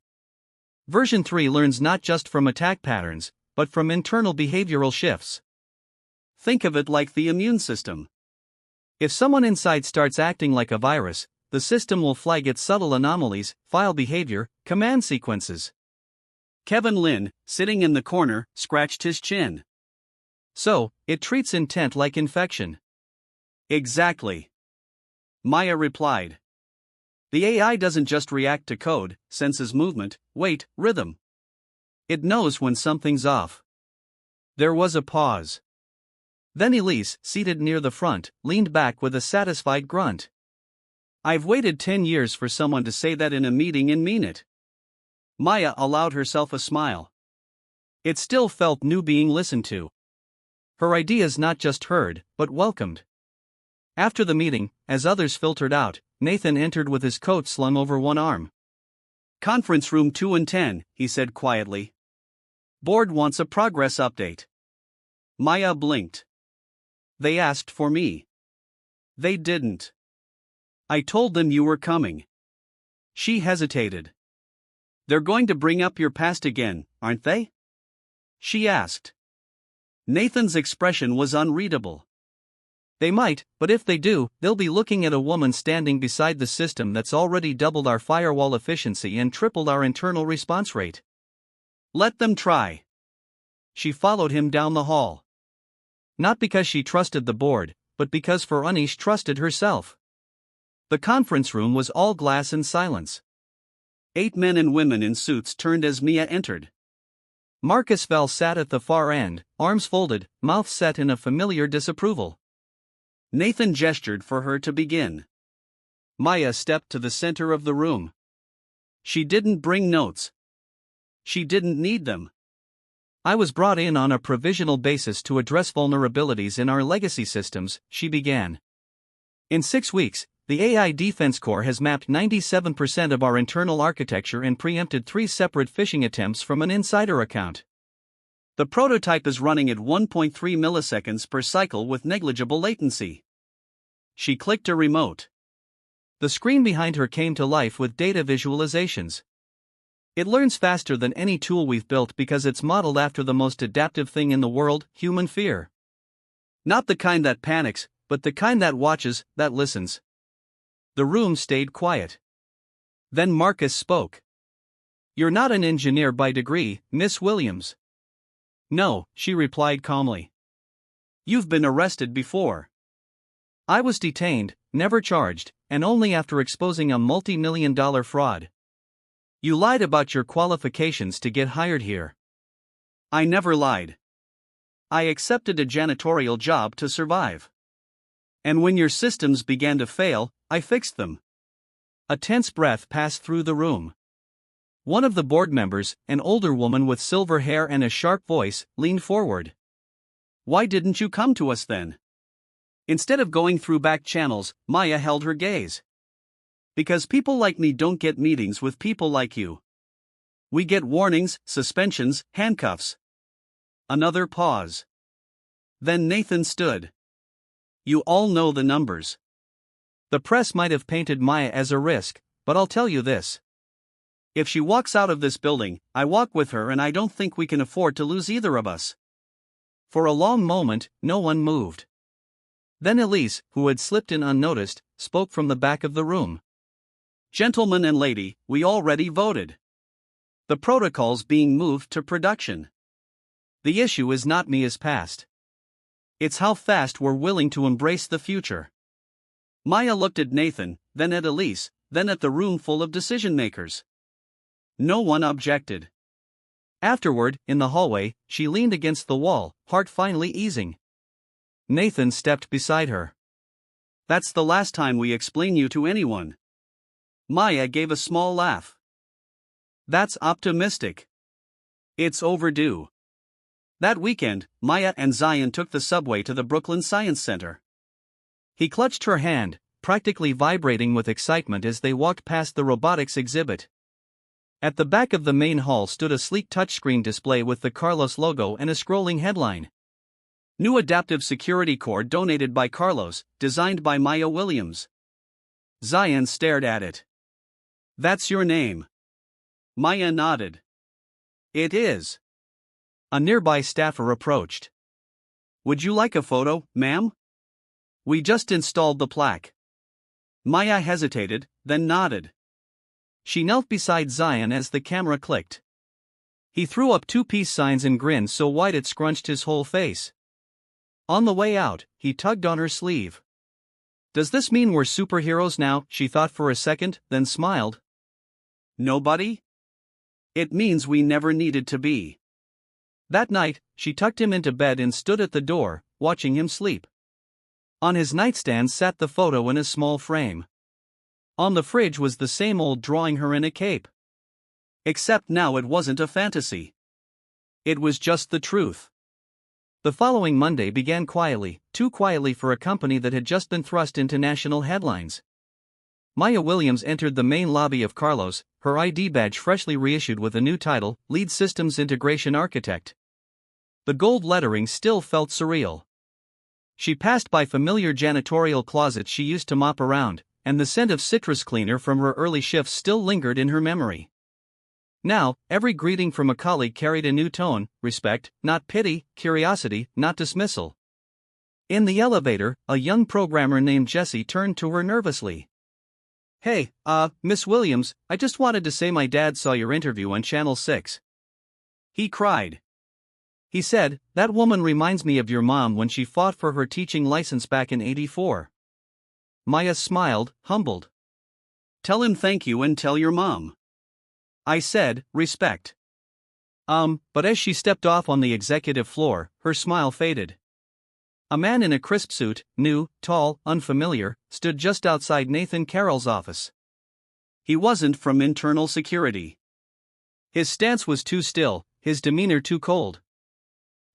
Version 3 learns not just from attack patterns, but from internal behavioral shifts. Think of it like the immune system. If someone inside starts acting like a virus, the system will flag its subtle anomalies, file behavior, command sequences. Kevin Lin, sitting in the corner, scratched his chin. So, it treats intent like infection. Exactly. Maya replied. The AI doesn't just react to code, senses movement, weight, rhythm. It knows when something's off. There was a pause. Then Elise, seated near the front, leaned back with a satisfied grunt. I've waited 10 years for someone to say that in a meeting and mean it. Maya allowed herself a smile. It still felt new being listened to. Her ideas not just heard, but welcomed. After the meeting, as others filtered out, Nathan entered with his coat slung over one arm. Conference room 210, he said quietly. Board wants a progress update. Maya blinked. They asked for me. They didn't. I told them you were coming. She hesitated. They're going to bring up your past again, aren't they? She asked. Nathan's expression was unreadable. They might, but if they do, they'll be looking at a woman standing beside the system that's already doubled our firewall efficiency and tripled our internal response rate. Let them try. She followed him down the hall. Not because she trusted the board, but because Faranish trusted herself. The conference room was all glass and silence. 8 men and women in suits turned as Mia entered. Marcus Vell sat at the far end, arms folded, mouth set in a familiar disapproval. Nathan gestured for her to begin. Maya stepped to the center of the room. She didn't bring notes. She didn't need them. I was brought in on a provisional basis to address vulnerabilities in our legacy systems, she began. In 6 weeks, the AI Defense Corps has mapped 97% of our internal architecture and preempted 3 separate phishing attempts from an insider account. The prototype is running at 1.3 milliseconds per cycle with negligible latency. She clicked a remote. The screen behind her came to life with data visualizations. It learns faster than any tool we've built because it's modeled after the most adaptive thing in the world, human fear. Not the kind that panics, but the kind that watches, that listens. The room stayed quiet. Then Marcus spoke. You're not an engineer by degree, Miss Williams. No, she replied calmly. You've been arrested before. I was detained, never charged, and only after exposing a multi-million-dollar fraud. You lied about your qualifications to get hired here. I never lied. I accepted a janitorial job to survive. And when your systems began to fail, I fixed them. A tense breath passed through the room. One of the board members, an older woman with silver hair and a sharp voice, leaned forward. Why didn't you come to us then? Instead of going through back channels, Maya held her gaze. Because people like me don't get meetings with people like you. We get warnings, suspensions, handcuffs. Another pause. Then Nathan stood. You all know the numbers. The press might have painted Maya as a risk, but I'll tell you this. If she walks out of this building, I walk with her and I don't think we can afford to lose either of us. For a long moment, no one moved. Then Elise, who had slipped in unnoticed, spoke from the back of the room. Gentleman and lady, we already voted. The protocol's being moved to production. The issue is not Mia's past. It's how fast we're willing to embrace the future. Maya looked at Nathan, then at Elise, then at the room full of decision-makers. No one objected. Afterward, in the hallway, she leaned against the wall, heart finally easing. Nathan stepped beside her. That's the last time we explain you to anyone. Maya gave a small laugh. That's optimistic. It's overdue. That weekend, Maya and Zion took the subway to the Brooklyn Science Center. He clutched her hand, practically vibrating with excitement as they walked past the robotics exhibit. At the back of the main hall stood a sleek touchscreen display with the Carlos logo and a scrolling headline. New adaptive security core donated by Carlos, designed by Maya Williams. Zion stared at it. That's your name. Maya nodded. It is. A nearby staffer approached. Would you like a photo, ma'am? We just installed the plaque. Maya hesitated, then nodded. She knelt beside Zion as the camera clicked. He threw up two peace signs and grinned so wide it scrunched his whole face. On the way out, he tugged on her sleeve. Does this mean we're superheroes now? She thought for a second, then smiled. Nobody? It means we never needed to be. That night, she tucked him into bed and stood at the door, watching him sleep. On his nightstand sat the photo in a small frame. On the fridge was the same old drawing her in a cape. Except now it wasn't a fantasy. It was just the truth. The following Monday began quietly, too quietly for a company that had just been thrust into national headlines. Maya Williams entered the main lobby of Carlos, her ID badge freshly reissued with a new title, Lead Systems Integration Architect. The gold lettering still felt surreal. She passed by familiar janitorial closets she used to mop around, and the scent of citrus cleaner from her early shifts still lingered in her memory. Now, every greeting from a colleague carried a new tone, respect, not pity, curiosity, not dismissal. In the elevator, a young programmer named Jesse turned to her nervously. Hey, Miss Williams, I just wanted to say my dad saw your interview on Channel 6. He cried. He said, that woman reminds me of your mom when she fought for her teaching license back in '84. Maya smiled, humbled. Tell him thank you and tell your mom. I said, respect. But as she stepped off on the executive floor, her smile faded. A man in a crisp suit, new, tall, unfamiliar, stood just outside Nathan Carroll's office. He wasn't from internal security. His stance was too still, his demeanor too cold.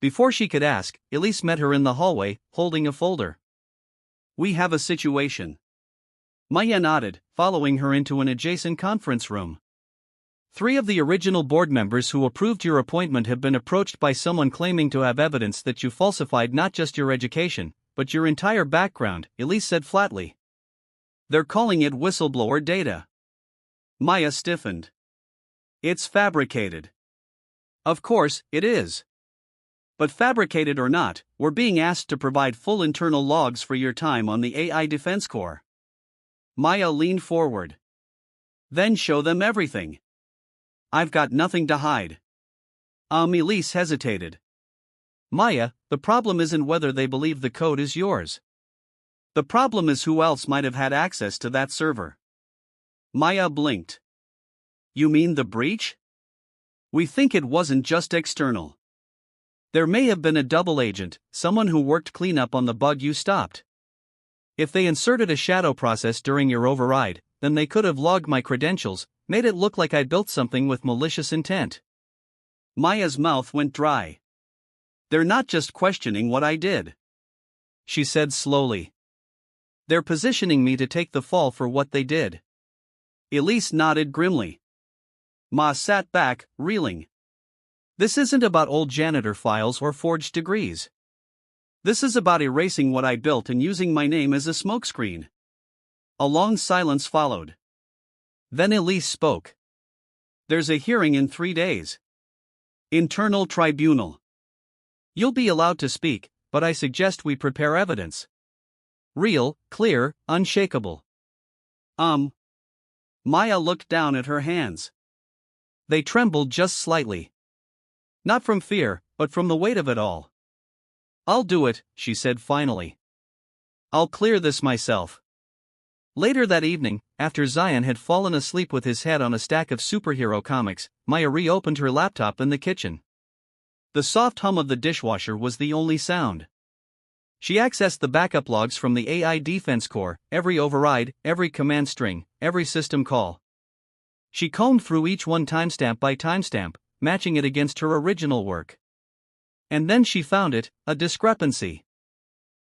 Before she could ask, Elise met her in the hallway, holding a folder. We have a situation. Maya nodded, following her into an adjacent conference room. 3 of the original board members who approved your appointment have been approached by someone claiming to have evidence that you falsified not just your education, but your entire background, Elise said flatly. They're calling it whistleblower data. Maya stiffened. It's fabricated. Of course, it is. But fabricated or not, we're being asked to provide full internal logs for your time on the AI Defense Corps. Maya leaned forward. Then show them everything. I've got nothing to hide. Elise hesitated. Maya, the problem isn't whether they believe the code is yours. The problem is who else might have had access to that server. Maya blinked. You mean the breach? We think it wasn't just external. There may have been a double agent, someone who worked cleanup on the bug you stopped. If they inserted a shadow process during your override, then they could have logged my credentials, made it look like I built something with malicious intent. Maya's mouth went dry. They're not just questioning what I did, she said slowly. They're positioning me to take the fall for what they did. Elise nodded grimly. Ma sat back, reeling. This isn't about old janitor files or forged degrees. This is about erasing what I built and using my name as a smokescreen. A long silence followed. Then Elise spoke. There's a hearing in 3 days. Internal tribunal. You'll be allowed to speak, but I suggest we prepare evidence. Real, clear, unshakable. Maya looked down at her hands. They trembled just slightly. Not from fear, but from the weight of it all. I'll do it, she said finally. I'll clear this myself. Later that evening, after Zion had fallen asleep with his head on a stack of superhero comics, Maya reopened her laptop in the kitchen. The soft hum of the dishwasher was the only sound. She accessed the backup logs from the AI Defense Corps, every override, every command string, every system call. She combed through each one timestamp by timestamp, matching it against her original work. And then she found it, a discrepancy.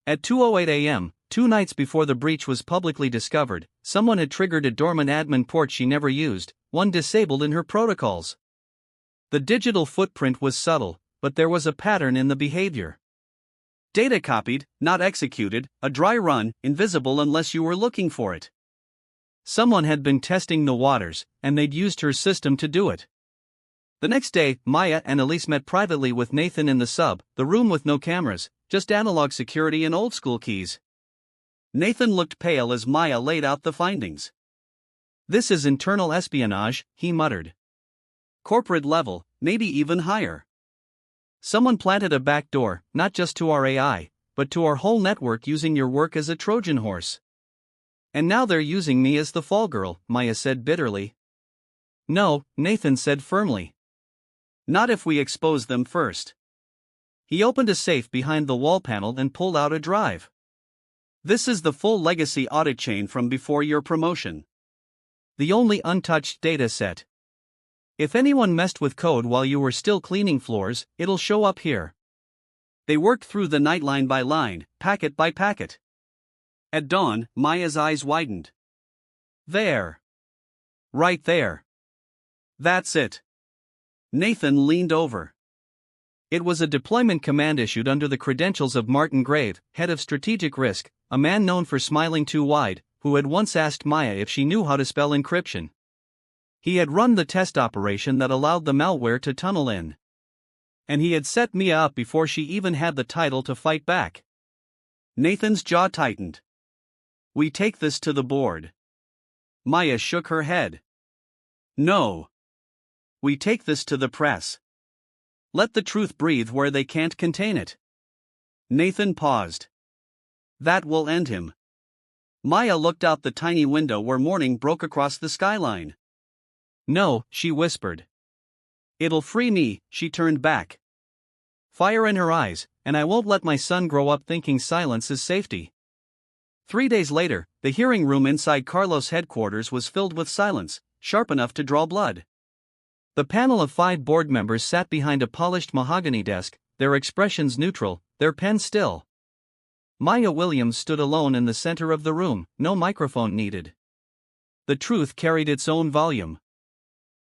At 2:08 a.m., 2 nights before the breach was publicly discovered, someone had triggered a dormant admin port she never used, one disabled in her protocols. The digital footprint was subtle, but there was a pattern in the behavior. Data copied, not executed, a dry run, invisible unless you were looking for it. Someone had been testing the waters, and they'd used her system to do it. The next day, Maya and Elise met privately with Nathan in the sub, the room with no cameras, just analog security and old-school keys. Nathan looked pale as Maya laid out the findings. This is internal espionage, he muttered. Corporate level, maybe even higher. Someone planted a backdoor, not just to our AI, but to our whole network using your work as a Trojan horse. And now they're using me as the fall girl, Maya said bitterly. No, Nathan said firmly. Not if we expose them first. He opened a safe behind the wall panel and pulled out a drive. This is the full legacy audit chain from before your promotion. The only untouched data set. If anyone messed with code while you were still cleaning floors, it'll show up here. They worked through the night line by line, packet by packet. At dawn, Maya's eyes widened. There. Right there. That's it. Nathan leaned over. It was a deployment command issued under the credentials of Martin Grave, head of strategic risk, a man known for smiling too wide, who had once asked Maya if she knew how to spell encryption. He had run the test operation that allowed the malware to tunnel in. And he had set Mia up before she even had the title to fight back. Nathan's jaw tightened. We take this to the board. Maya shook her head. No. We take this to the press. Let the truth breathe where they can't contain it. Nathan paused. That will end him. Maya looked out the tiny window where morning broke across the skyline. No, she whispered. It'll free me, she turned back. Fire in her eyes, and I won't let my son grow up thinking silence is safety. 3 days later, the hearing room inside Carlos' headquarters was filled with silence, sharp enough to draw blood. The panel of 5 board members sat behind a polished mahogany desk, their expressions neutral, their pens still. Maya Williams stood alone in the center of the room, no microphone needed. The truth carried its own volume.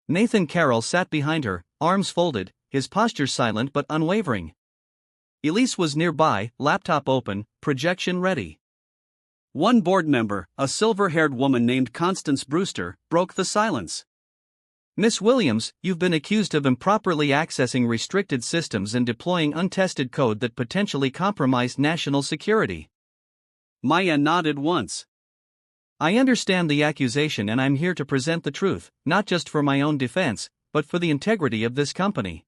Nathan Carroll sat behind her, arms folded, his posture silent but unwavering. Elise was nearby, laptop open, projection ready. One board member, a silver-haired woman named Constance Brewster, broke the silence. Miss Williams, you've been accused of improperly accessing restricted systems and deploying untested code that potentially compromised national security. Maya nodded once. I understand the accusation and I'm here to present the truth, not just for my own defense, but for the integrity of this company.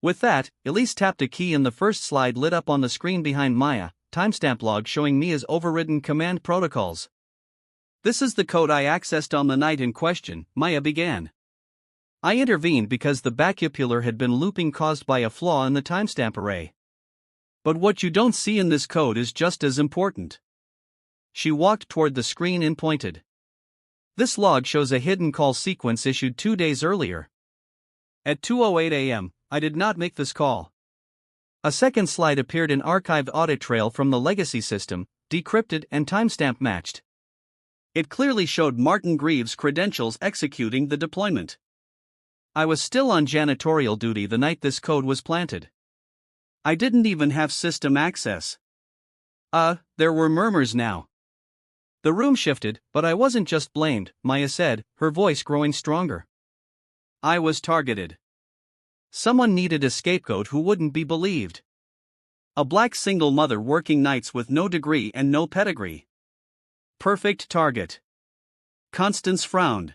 With that, Elise tapped a key and the first slide lit up on the screen behind Maya, timestamp log showing Mia's overridden command protocols. This is the code I accessed on the night in question, Maya began. I intervened because the bacupular had been looping caused by a flaw in the timestamp array. But what you don't see in this code is just as important. She walked toward the screen and pointed. This log shows a hidden call sequence issued 2 days earlier. At 2:08 a.m., I did not make this call. A second slide appeared in archived audit trail from the legacy system, decrypted and timestamp matched. It clearly showed Martin Greaves' credentials executing the deployment. I was still on janitorial duty the night this code was planted. I didn't even have system access. There were murmurs now. The room shifted, but I wasn't just blamed, Maya said, her voice growing stronger. I was targeted. Someone needed a scapegoat who wouldn't be believed. A black single mother working nights with no degree and no pedigree. Perfect target. Constance frowned.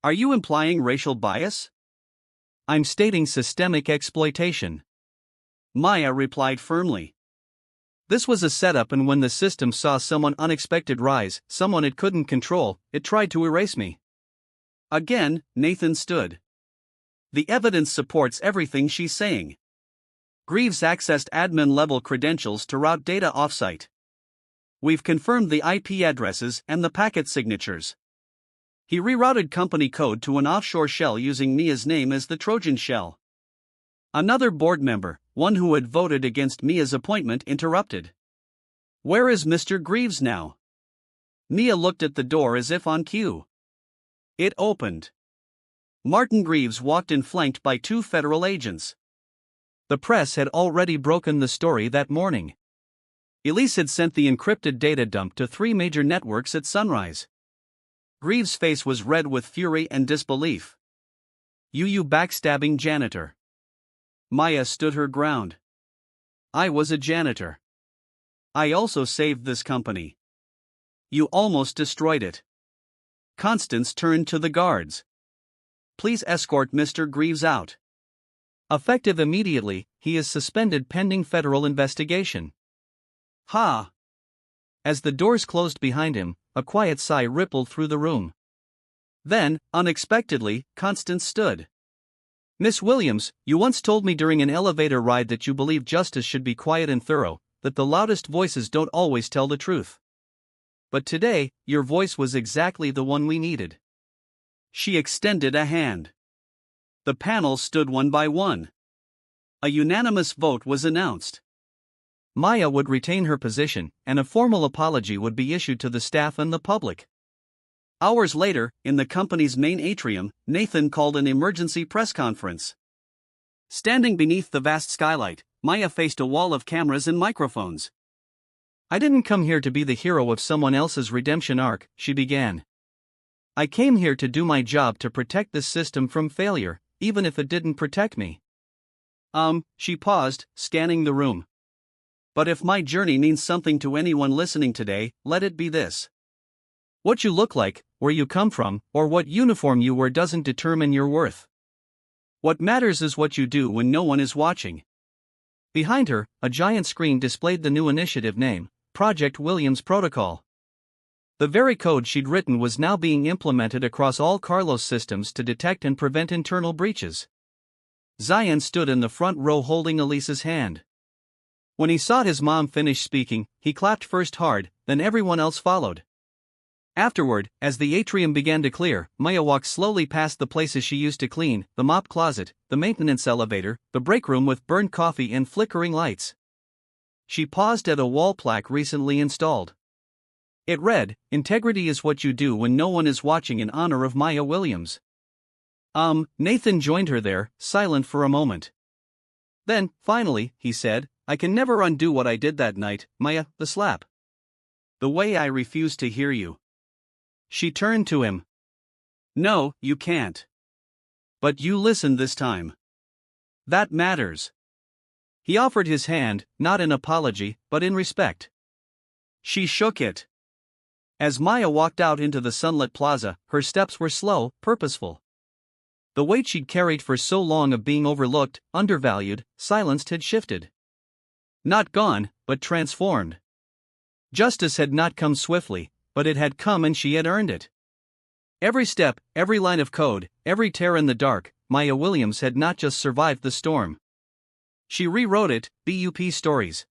Are you implying racial bias? I'm stating systemic exploitation. Maya replied firmly. This was a setup, and when the system saw someone unexpected rise, someone it couldn't control, it tried to erase me. Again, Nathan stood. The evidence supports everything she's saying. Greaves accessed admin-level credentials to route data offsite. We've confirmed the IP addresses and the packet signatures. He rerouted company code to an offshore shell using Mia's name as the Trojan shell. Another board member, one who had voted against Mia's appointment, interrupted. Where is Mr. Greaves now? Mia looked at the door as if on cue. It opened. Martin Greaves walked in flanked by 2 federal agents. The press had already broken the story that morning. Elise had sent the encrypted data dump to 3 major networks at sunrise. Greaves' face was red with fury and disbelief. You backstabbing janitor. Maya stood her ground. I was a janitor. I also saved this company. You almost destroyed it. Constance turned to the guards. Please escort Mr. Greaves out. Effective immediately, he is suspended pending federal investigation. Ha! As the doors closed behind him, a quiet sigh rippled through the room. Then, unexpectedly, Constance stood. Miss Williams, you once told me during an elevator ride that you believe justice should be quiet and thorough, that the loudest voices don't always tell the truth. But today, your voice was exactly the one we needed. She extended a hand. The panel stood one by one. A unanimous vote was announced. Maya would retain her position, and a formal apology would be issued to the staff and the public. Hours later, in the company's main atrium, Nathan called an emergency press conference. Standing beneath the vast skylight, Maya faced a wall of cameras and microphones. I didn't come here to be the hero of someone else's redemption arc, she began. I came here to do my job to protect this system from failure, even if it didn't protect me. She paused, scanning the room. But if my journey means something to anyone listening today, let it be this. What you look like, where you come from, or what uniform you wear doesn't determine your worth. What matters is what you do when no one is watching. Behind her, a giant screen displayed the new initiative name, Project Williams Protocol. The very code she'd written was now being implemented across all Carlos systems to detect and prevent internal breaches. Zion stood in the front row holding Elisa's hand. When he saw his mom finish speaking, he clapped first hard, then everyone else followed. Afterward, as the atrium began to clear, Maya walked slowly past the places she used to clean, the mop closet, the maintenance elevator, the break room with burned coffee and flickering lights. She paused at a wall plaque recently installed. It read, "Integrity is what you do when no one is watching," in honor of Maya Williams. Nathan joined her there, silent for a moment. Then, finally, he said, I can never undo what I did that night, Maya, the slap. The way I refused to hear you. She turned to him. No, you can't. But you listened this time. That matters. He offered his hand, not in apology, but in respect. She shook it. As Maya walked out into the sunlit plaza, her steps were slow, purposeful. The weight she'd carried for so long of being overlooked, undervalued, silenced had shifted. Not gone, but transformed. Justice had not come swiftly, but it had come and she had earned it. Every step, every line of code, every tear in the dark, Maya Williams had not just survived the storm. She rewrote it, BUP stories.